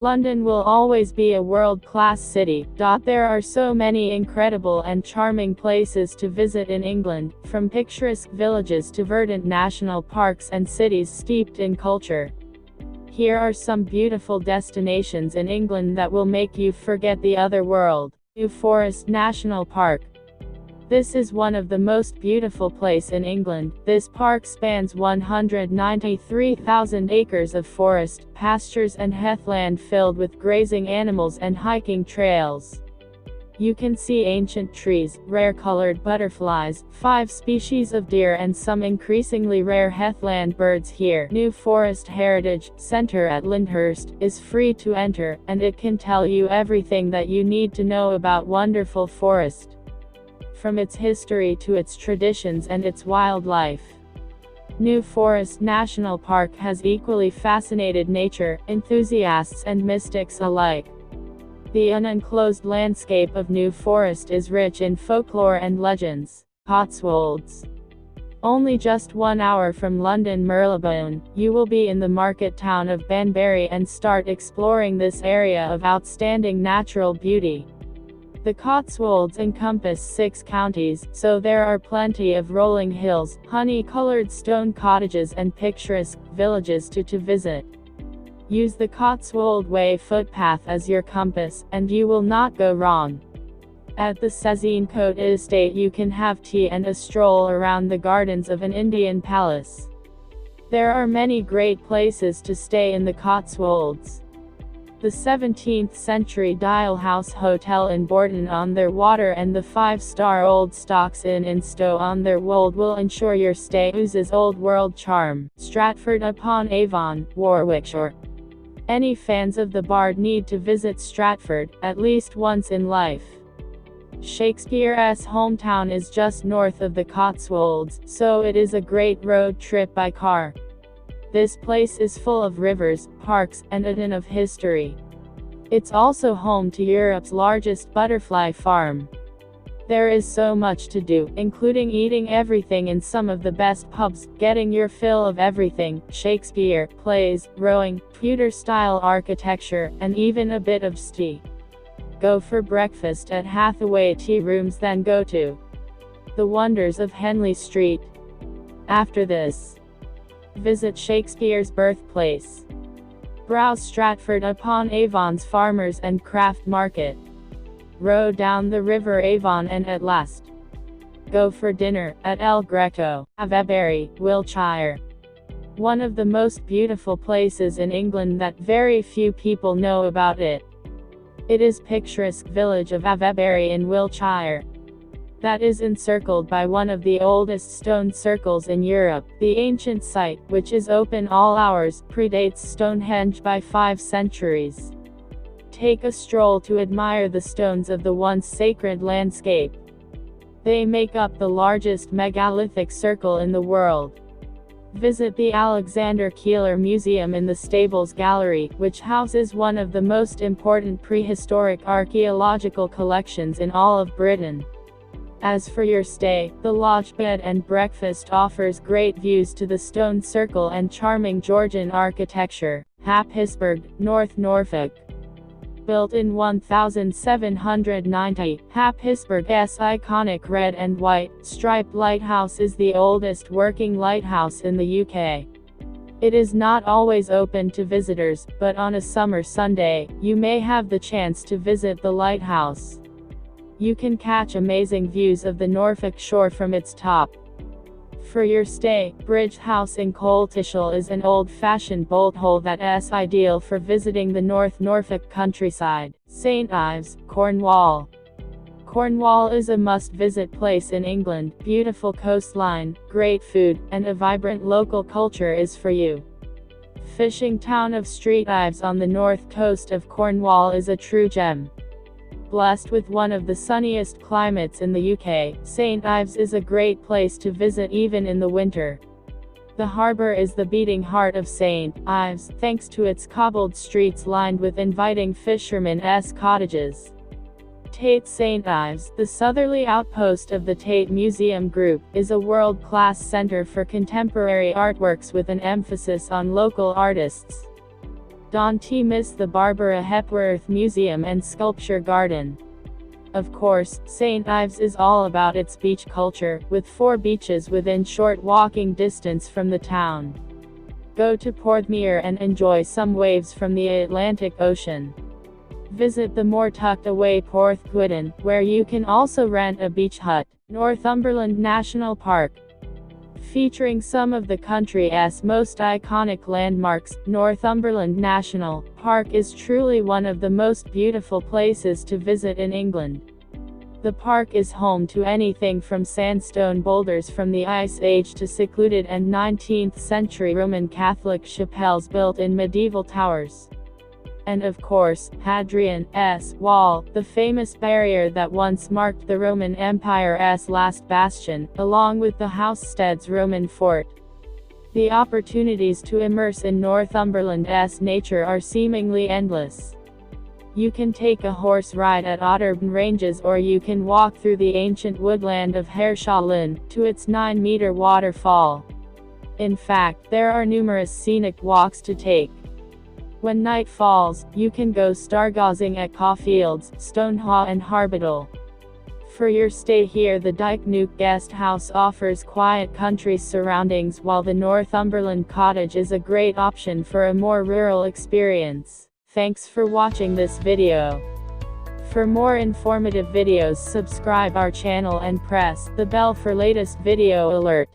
London will always be a world-class city. There are so many incredible and charming places to visit in England, from picturesque villages to verdant national parks and cities steeped in culture. Here are some beautiful destinations in England that will make you forget the other world. New Forest National Park. This is one of the most beautiful places in England. This park spans 193,000 acres of forest, pastures and heathland filled with grazing animals and hiking trails. You can see ancient trees, rare-colored butterflies, 5 species of deer and some increasingly rare heathland birds here. New Forest Heritage Centre at Lyndhurst is free to enter, and it can tell you everything that you need to know about wonderful forest, from its history to its traditions and its wildlife. New Forest National Park has equally fascinated nature enthusiasts and mystics alike. The unenclosed landscape of New Forest is rich in folklore and legends. Cotswolds. Only just 1 hour from London Marylebone, you will be in the market town of Banbury and start exploring this area of outstanding natural beauty. The Cotswolds encompass 6 counties, so there are plenty of rolling hills, honey-colored stone cottages and picturesque villages to visit. Use the Cotswold Way footpath as your compass, and you will not go wrong. At the Coat estate you can have tea and a stroll around the gardens of an Indian palace. There are many great places to stay in the Cotswolds. The 17th-century Dial House Hotel in Bourton-on-the-Water and the 5-star Old Stocks Inn in Stow-on-the-Wold will ensure your stay oozes old-world charm. Stratford upon Avon, Warwickshire. Any fans of the Bard need to visit Stratford, at least once in life. Shakespeare's hometown is just north of the Cotswolds, so it is a great road trip by car. This place is full of rivers, parks, and a ton of history. It's also home to Europe's largest butterfly farm. There is so much to do, including eating everything in some of the best pubs, getting your fill of everything, Shakespeare, plays, rowing, Tudor-style architecture, and even a bit of tea. Go for breakfast at Hathaway Tea Rooms, then go to the wonders of Henley Street. After this, visit Shakespeare's birthplace. Browse Stratford upon Avon's farmers and craft market. Row down the River Avon and at last, go for dinner at El Greco, Banbury, Wiltshire. One of the most beautiful places in England that very few people know about it. It is picturesque village of Banbury in Wiltshire. That is encircled by one of the oldest stone circles in Europe. The ancient site, which is open all hours, predates Stonehenge by 5 centuries. Take a stroll to admire the stones of the once sacred landscape. They make up the largest megalithic circle in the world. Visit the Alexander Keeler Museum in the Stables Gallery, which houses one of the most important prehistoric archaeological collections in all of Britain. As for your stay, the lodge bed and breakfast offers great views to the stone circle and charming Georgian architecture. Happisburgh, North Norfolk. Built in 1790, Happisburgh's iconic red and white, striped lighthouse is the oldest working lighthouse in the UK. It is not always open to visitors, but on a summer Sunday, you may have the chance to visit the lighthouse. You can catch amazing views of the Norfolk shore from its top. For your stay, Bridge House in Coltishall is an old-fashioned bolt hole that is ideal for visiting the North Norfolk countryside. St Ives, Cornwall. Cornwall is a must-visit place in England. Beautiful coastline, great food, and a vibrant local culture is for you. Fishing town of St Ives on the north coast of Cornwall is a true gem. Blessed with one of the sunniest climates in the UK, St Ives is a great place to visit even in the winter. The harbour is the beating heart of St Ives, thanks to its cobbled streets lined with inviting fishermen's cottages. Tate St Ives, the southerly outpost of the Tate Museum Group, is a world-class centre for contemporary artworks with an emphasis on local artists. Don't miss the Barbara Hepworth Museum and Sculpture Garden. Of course, St. Ives is all about its beach culture, with 4 beaches within short walking distance from the town. Go to Porthmeor and enjoy some waves from the Atlantic Ocean. Visit the more tucked-away Porthgwydden, where you can also rent a beach hut. Northumberland National Park. Featuring some of the country's most iconic landmarks, Northumberland National Park is truly one of the most beautiful places to visit in England. The park is home to anything from sandstone boulders from the Ice Age to secluded and 19th-century Roman Catholic chapels built in medieval towers. And of course, Hadrian's Wall, the famous barrier that once marked the Roman Empire's last bastion, along with the Housesteads Roman fort. The opportunities to immerse in Northumberland's nature are seemingly endless. You can take a horse ride at Otterburn Ranges, or you can walk through the ancient woodland of Harshaw Linn, to its 9-meter waterfall. In fact, there are numerous scenic walks to take. When night falls, you can go stargazing at Caulfields, Stonehaugh and Harbottle. For your stay here, the Dyke Guest House offers quiet country surroundings, while the Northumberland Cottage is a great option for a more rural experience. Thanks for watching this video. For more informative videos, subscribe our channel and press the bell for latest video alert.